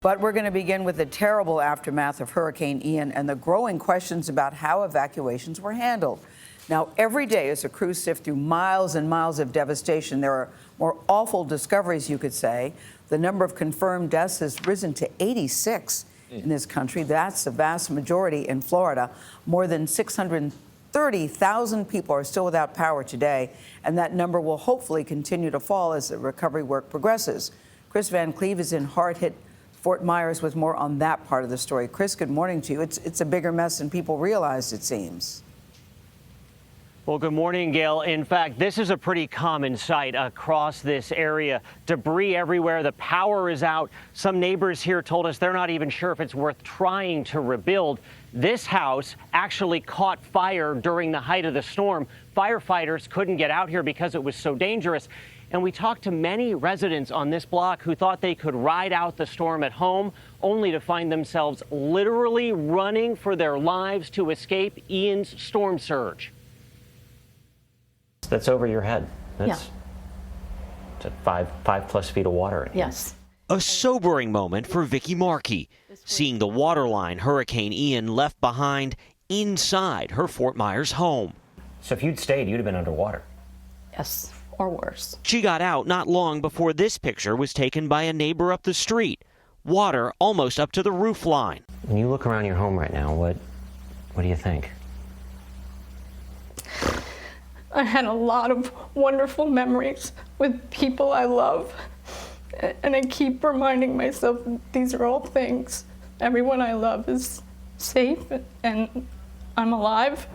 But we're going to begin with the terrible aftermath of Hurricane Ian and the growing questions about how evacuations were handled. Now, every day as the crews sift through miles and miles of devastation, there are more awful discoveries, you could say. The number of confirmed deaths has risen to 86 in this country. That's the vast majority in Florida. More than 630,000 people are still without power today, and that number will hopefully continue to fall as the recovery work progresses. Kris Van Cleave is in hard-hit Fort Myers with more on that part of the story. Kris, good morning to you. It's a bigger mess than people realized, it seems. Well, good morning, Gayle. In fact, this is a pretty common sight across this area. Debris everywhere. The power is out. Some neighbors here told us they're not even sure if it's worth trying to rebuild. This house actually caught fire during the height of the storm. Firefighters couldn't get out here because it was so dangerous. And we talked to many residents on this block who thought they could ride out the storm at home, only to find themselves literally running for their lives to escape Ian's storm surge. That's over your head. That's five plus feet of water. Yes. A sobering moment for Vicky Markey, seeing the waterline Hurricane Ian left behind inside her Fort Myers home. So if you'd stayed, you'd have been underwater. Yes, or worse. She got out not long before this picture was taken by a neighbor up the street. Water almost up to the roof line. When you look around your home right now, what do you think? I had a lot of wonderful memories with people I love. And I keep reminding myself these are all things. Everyone I love is safe and I'm alive.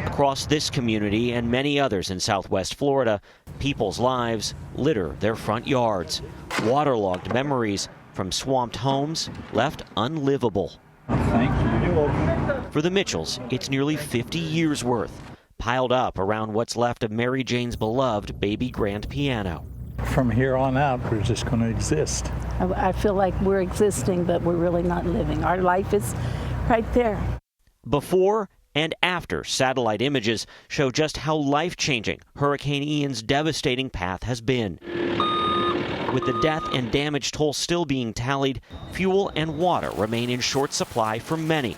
Across this community and many others in Southwest Florida, people's lives litter their front yards. Waterlogged memories from swamped homes left unlivable. Thank you. For the Mitchells, it's nearly 50 years worth, piled up around what's left of Mary Jane's beloved baby grand piano. From here on out, we're just going to exist. I feel like we're existing, but we're really not living. Our life is right there. Before and after satellite images show just how life-changing Hurricane Ian's devastating path has been. With the death and damage toll still being tallied, fuel and water remain in short supply for many.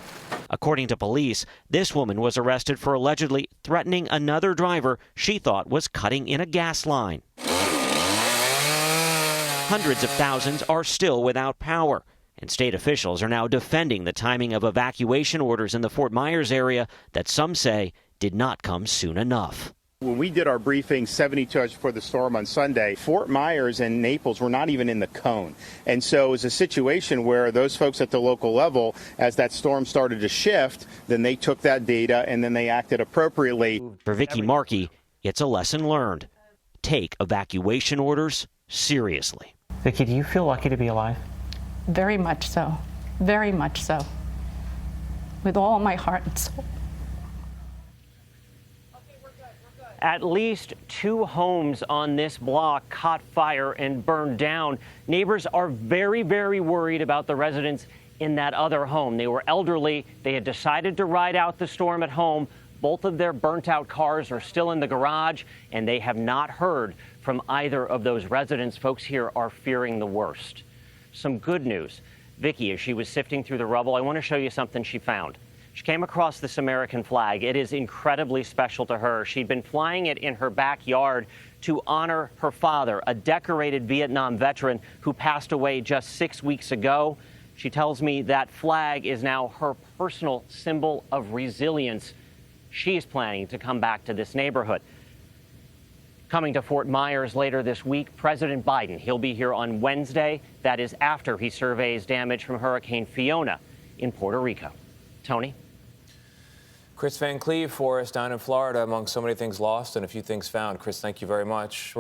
According to police, this woman was arrested for allegedly threatening another driver she thought was cutting in a gas line. Hundreds of thousands are still without power, and state officials are now defending the timing of evacuation orders in the Fort Myers area that some say did not come soon enough. When we did our briefing 72 hours before the storm on Sunday, Fort Myers and Naples were not even in the cone. And so it was a situation where those folks at the local level, as that storm started to shift, then they took that data and then they acted appropriately. For Vicky Markey, it's a lesson learned. Take evacuation orders seriously. Vicky, do you feel lucky to be alive? Very much so. Very much so. With all my heart and soul. At least 2 homes on this block caught fire and burned down. Neighbors are very, very worried about the residents in that other home. They were elderly. They had decided to ride out the storm at home. Both of their burnt-out cars are still in the garage, and they have not heard from either of those residents. Folks here are fearing the worst. Some good news. Vicky, as she was sifting through the rubble, I want to show you something she found. She came across this American flag. It is incredibly special to her. She'd been flying it in her backyard to honor her father, a decorated Vietnam veteran who passed away just 6 weeks ago. She tells me that flag is now her personal symbol of resilience. She's planning to come back to this neighborhood. Coming to Fort Myers later this week, President Biden. He'll be here on Wednesday. That is after he surveys damage from Hurricane Fiona in Puerto Rico. Tony? Kris Van Cleave for us down in Florida among so many things lost and a few things found. Kris, thank you very much.